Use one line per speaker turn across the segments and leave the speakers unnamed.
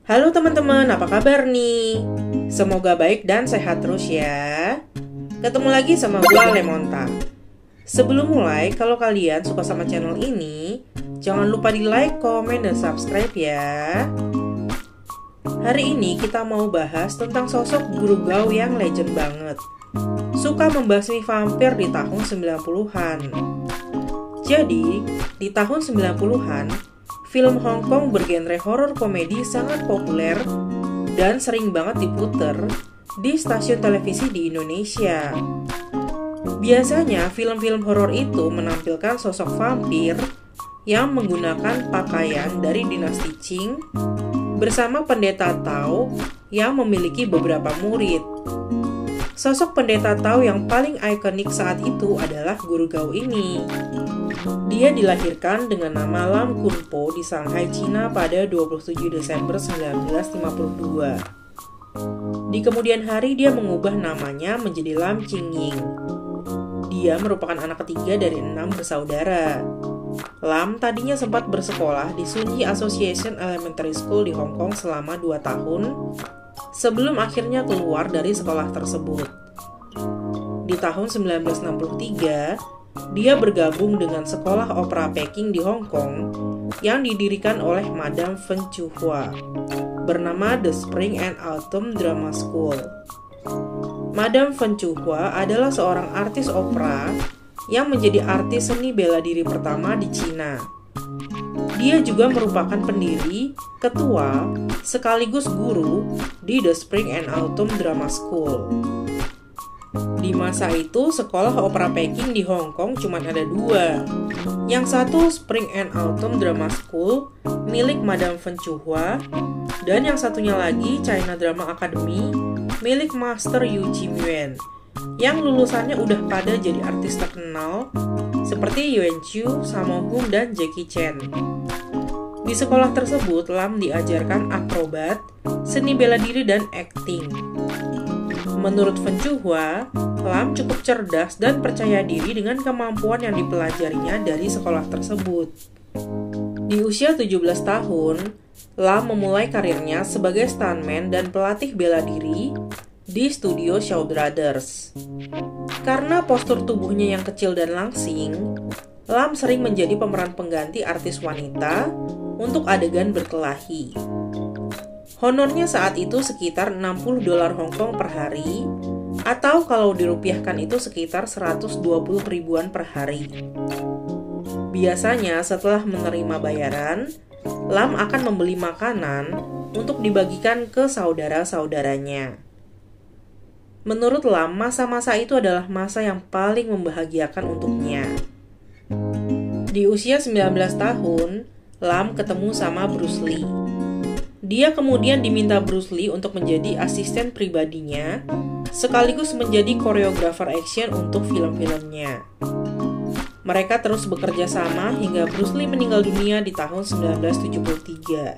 Halo teman-teman, apa kabar nih? Semoga baik dan sehat terus ya. Ketemu lagi sama gue Lemonta. Sebelum mulai, kalau kalian suka sama channel ini, jangan lupa di like, komen, dan subscribe ya. Hari ini kita mau bahas tentang sosok guru Gao yang legend banget. Suka membasmi vampir di tahun 90-an. Jadi, di tahun 90-an, film Hong Kong bergenre horor komedi sangat populer dan sering banget diputer di stasiun televisi di Indonesia. Biasanya film-film horor itu menampilkan sosok vampir yang menggunakan pakaian dari dinasti Qing bersama pendeta Tao yang memiliki beberapa murid. Sosok pendeta Tao yang paling ikonik saat itu adalah guru Gao ini. Dia dilahirkan dengan nama Lam Kunpo di Shanghai, Cina pada 27 Desember 1952. Di kemudian hari dia mengubah namanya menjadi Lam Qingying. Dia merupakan anak ketiga dari 6 bersaudara. Lam tadinya sempat bersekolah di Sun Yee Association Elementary School di Hong Kong selama 2 tahun sebelum akhirnya keluar dari sekolah tersebut. Di tahun 1963, dia bergabung dengan sekolah opera Peking di Hong Kong yang didirikan oleh Madame Fen Chuhua bernama The Spring and Autumn Drama School. Madame Fen Chuhua adalah seorang artis opera yang menjadi artis seni bela diri pertama di Cina. Dia juga merupakan pendiri, ketua, sekaligus guru di The Spring and Autumn Drama School. Di masa itu, sekolah opera Peking di Hong Kong cuma ada 2. Yang satu Spring and Autumn Drama School milik Madame Fen Chuhua, dan yang satunya lagi China Drama Academy milik Master Yu Jimyuan, yang lulusannya udah pada jadi artis terkenal seperti Yuan Chu, Sammo Hung, dan Jackie Chan. Di sekolah tersebut, Lam diajarkan akrobat, seni bela diri, dan akting. Menurut Fen Chuhua, Lam cukup cerdas dan percaya diri dengan kemampuan yang dipelajarinya dari sekolah tersebut. Di usia 17 tahun, Lam memulai karirnya sebagai stuntman dan pelatih bela diri di studio Shaw Brothers. Karena postur tubuhnya yang kecil dan langsing, Lam sering menjadi pemeran pengganti artis wanita untuk adegan berkelahi. Honornya saat itu sekitar $60 Hong Kong per hari, atau kalau dirupiahkan itu sekitar 120 ribuan per hari. Biasanya setelah menerima bayaran, Lam akan membeli makanan untuk dibagikan ke saudara-saudaranya. Menurut Lam, masa-masa itu adalah masa yang paling membahagiakan untuknya. Di usia 19 tahun, Lam ketemu sama Bruce Lee. Dia kemudian diminta Bruce Lee untuk menjadi asisten pribadinya, sekaligus menjadi koreografer action untuk film-filmnya. Mereka terus bekerja sama hingga Bruce Lee meninggal dunia di tahun 1973.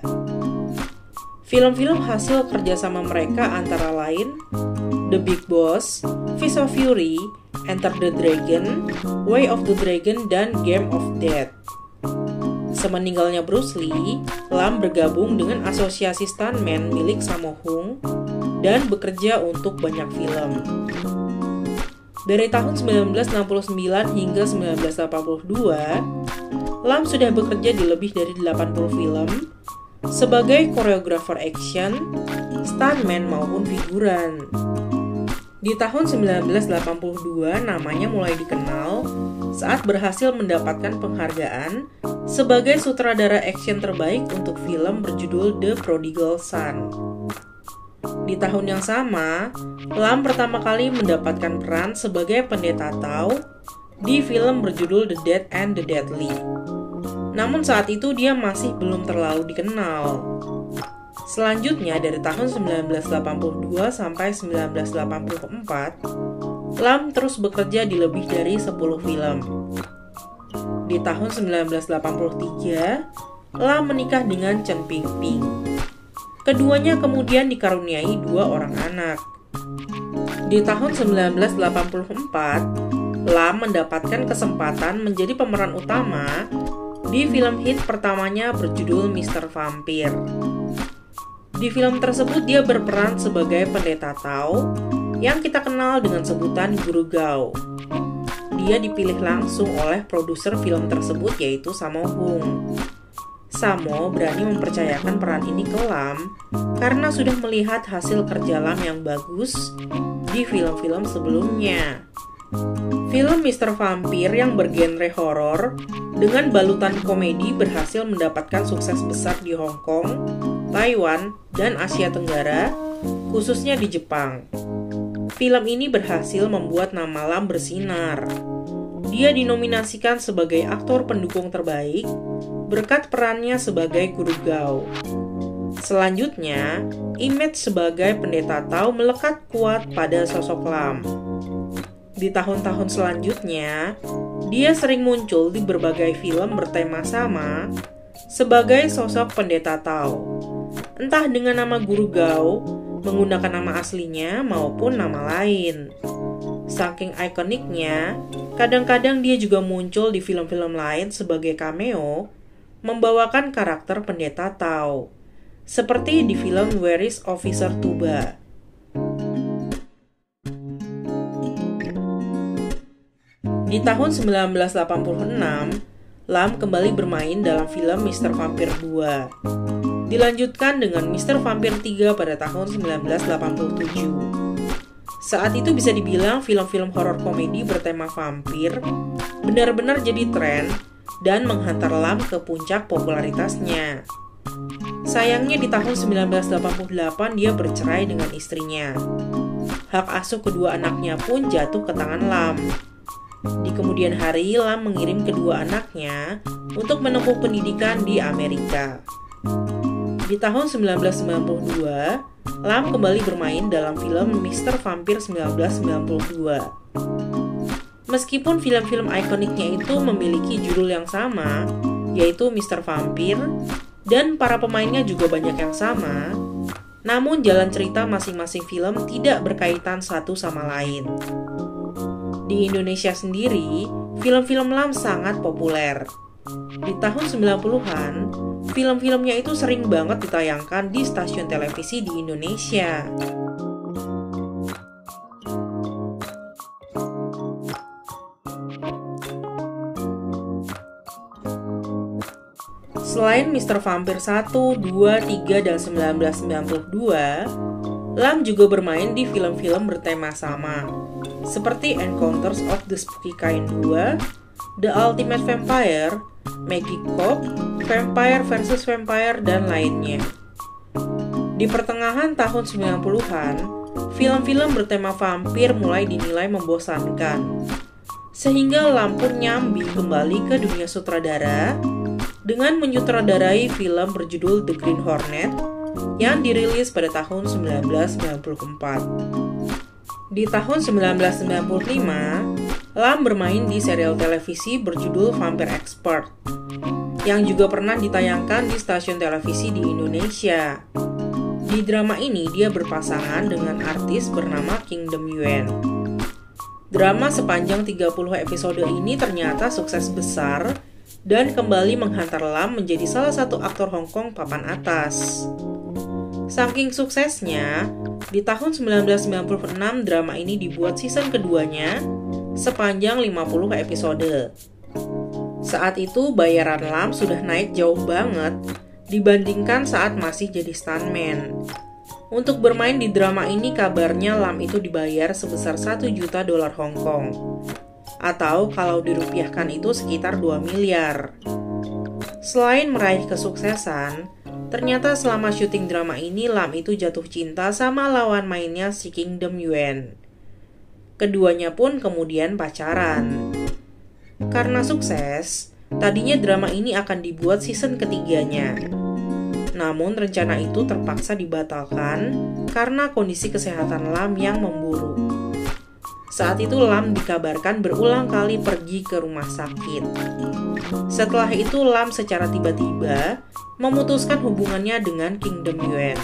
Film-film hasil kerjasama mereka antara lain The Big Boss, Fist of Fury, Enter the Dragon, Way of the Dragon, dan Game of Death. Semeninggalnya Bruce Lee, Lam bergabung dengan asosiasi stuntman milik Sammo Hung dan bekerja untuk banyak film. Dari tahun 1969 hingga 1982, Lam sudah bekerja di lebih dari 80 film sebagai koreografer action, stuntman maupun figuran. Di tahun 1982, namanya mulai dikenal saat berhasil mendapatkan penghargaan sebagai sutradara action terbaik untuk film berjudul The Prodigal Son. Di tahun yang sama, Lam pertama kali mendapatkan peran sebagai pendeta Tao di film berjudul The Dead and the Deadly. Namun saat itu dia masih belum terlalu dikenal. Selanjutnya dari tahun 1982 sampai 1984, Lam terus bekerja di lebih dari 10 film. Di tahun 1983, Lam menikah dengan Chen Pingping. Keduanya kemudian dikaruniai 2 orang anak. Di tahun 1984, Lam mendapatkan kesempatan menjadi pemeran utama di film hit pertamanya berjudul Mr. Vampire. Di film tersebut dia berperan sebagai pendeta Tao yang kita kenal dengan sebutan Guru Gao. Dia dipilih langsung oleh produser film tersebut yaitu Sammo Hung. Sammo berani mempercayakan peran ini ke Lam karena sudah melihat hasil kerja Lam yang bagus di film-film sebelumnya. Film Mr. Vampire yang bergenre horor dengan balutan komedi berhasil mendapatkan sukses besar di Hong Kong, Taiwan, dan Asia Tenggara, khususnya di Jepang. Film ini berhasil membuat nama Lam bersinar. Dia dinominasikan sebagai aktor pendukung terbaik berkat perannya sebagai Guru Gao. Selanjutnya, image sebagai pendeta Tao melekat kuat pada sosok Lam. Di tahun-tahun selanjutnya, dia sering muncul di berbagai film bertema sama sebagai sosok pendeta Tao. Entah dengan nama Guru Gao, menggunakan nama aslinya maupun nama lain. Saking ikoniknya, kadang-kadang dia juga muncul di film-film lain sebagai cameo, membawakan karakter pendeta Tao, seperti di film Where is Officer Tuba. Di tahun 1986, Lam kembali bermain dalam film Mr. Vampire 2. Dilanjutkan dengan Mr. Vampire 3 pada tahun 1987. Saat itu bisa dibilang film-film horor komedi bertema vampir benar-benar jadi tren dan menghantar Lam ke puncak popularitasnya. Sayangnya di tahun 1988 dia bercerai dengan istrinya. Hak asuh kedua anaknya pun jatuh ke tangan Lam. Di kemudian hari, Lam mengirim kedua anaknya untuk menempuh pendidikan di Amerika. Di tahun 1992, Lam kembali bermain dalam film Mr. Vampire 1992. Meskipun film-film ikoniknya itu memiliki judul yang sama, yaitu Mr. Vampire, dan para pemainnya juga banyak yang sama, namun jalan cerita masing-masing film tidak berkaitan satu sama lain. Di Indonesia sendiri, film-film Lam sangat populer. Di tahun 90-an, film-filmnya itu sering banget ditayangkan di stasiun televisi di Indonesia. Selain Mr. Vampire 1, 2, 3, dan 1992, Lam juga bermain di film-film bertema sama, seperti Encounters of the Spooky Kind 2, The Ultimate Vampire, Maggie Cobb, Vampire vs. Vampire, dan lainnya. Di pertengahan tahun 90-an, film-film bertema vampir mulai dinilai membosankan, sehingga Lam pun nyambi kembali ke dunia sutradara dengan menyutradarai film berjudul The Green Hornet yang dirilis pada tahun 1994. Di tahun 1995, Lam bermain di serial televisi berjudul Vampire Expert, yang juga pernah ditayangkan di stasiun televisi di Indonesia. Di drama ini dia berpasangan dengan artis bernama Kingdom Yuen. Drama sepanjang 30 episode ini ternyata sukses besar dan kembali menghantar Lam menjadi salah satu aktor Hong Kong papan atas. Saking suksesnya, di tahun 1996 drama ini dibuat season keduanya sepanjang 50 episode. Saat itu bayaran Lam sudah naik jauh banget dibandingkan saat masih jadi stuntman. Untuk bermain di drama ini kabarnya Lam itu dibayar sebesar 1 juta dolar Hong Kong, atau kalau dirupiahkan itu sekitar 2 miliar. Selain meraih kesuksesan, ternyata selama syuting drama ini Lam itu jatuh cinta sama lawan mainnya si Kingdom Yuen. Keduanya pun kemudian pacaran. Karena sukses, tadinya drama ini akan dibuat season ketiganya. Namun rencana itu terpaksa dibatalkan karena kondisi kesehatan Lam yang memburuk. Saat itu Lam dikabarkan berulang kali pergi ke rumah sakit. Setelah itu Lam secara tiba-tiba memutuskan hubungannya dengan Kingdom Yuen.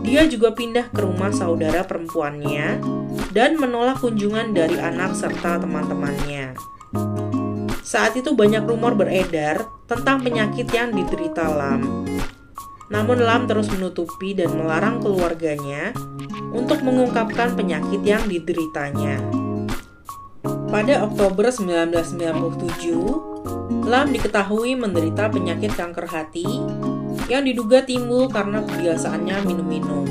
Dia juga pindah ke rumah saudara perempuannya dan menolak kunjungan dari anak serta teman-temannya. Saat itu banyak rumor beredar tentang penyakit yang diderita Lam. Namun Lam terus menutupi dan melarang keluarganya untuk mengungkapkan penyakit yang dideritanya. Pada Oktober 1997, Lam diketahui menderita penyakit kanker hati yang diduga timbul karena kebiasaannya minum-minum.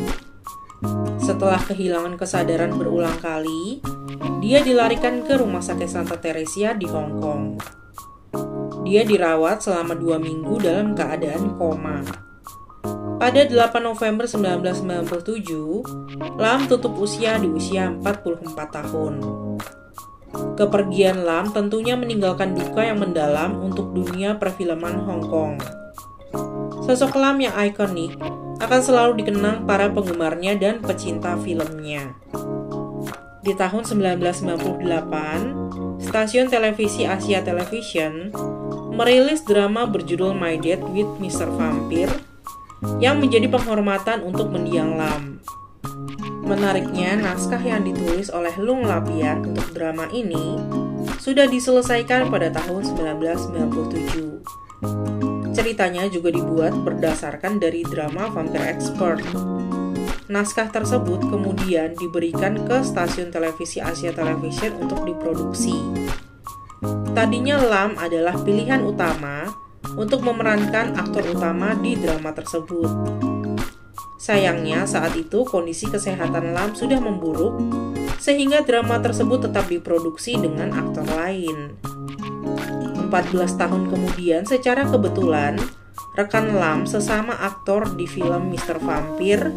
Setelah kehilangan kesadaran berulang kali, dia dilarikan ke Rumah Sakit Santa Teresia di Hong Kong. Dia dirawat selama 2 minggu dalam keadaan koma. Pada 8 November 1997, Lam tutup usia di usia 44 tahun. Kepergian Lam tentunya meninggalkan duka yang mendalam untuk dunia perfilman Hong Kong. Sosok Lam yang ikonik akan selalu dikenang para penggemarnya dan pecinta filmnya. Di tahun 1998, stasiun televisi Asia Television merilis drama berjudul My Date with Mr. Vampire yang menjadi penghormatan untuk mendiang Lam. Menariknya, naskah yang ditulis oleh Lung Lapian untuk drama ini sudah diselesaikan pada tahun 1997. Ceritanya juga dibuat berdasarkan dari drama Vampire Expert. Naskah tersebut kemudian diberikan ke stasiun televisi Asia Television untuk diproduksi. Tadinya Lam adalah pilihan utama untuk memerankan aktor utama di drama tersebut. Sayangnya saat itu kondisi kesehatan Lam sudah memburuk sehingga drama tersebut tetap diproduksi dengan aktor lain. 14 tahun kemudian secara kebetulan rekan Lam sesama aktor di film Mr. Vampire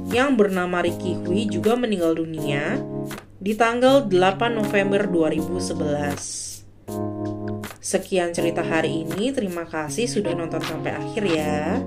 yang bernama Ricky Hui juga meninggal dunia di tanggal 8 November 2011. Sekian cerita hari ini, terima kasih sudah nonton sampai akhir ya.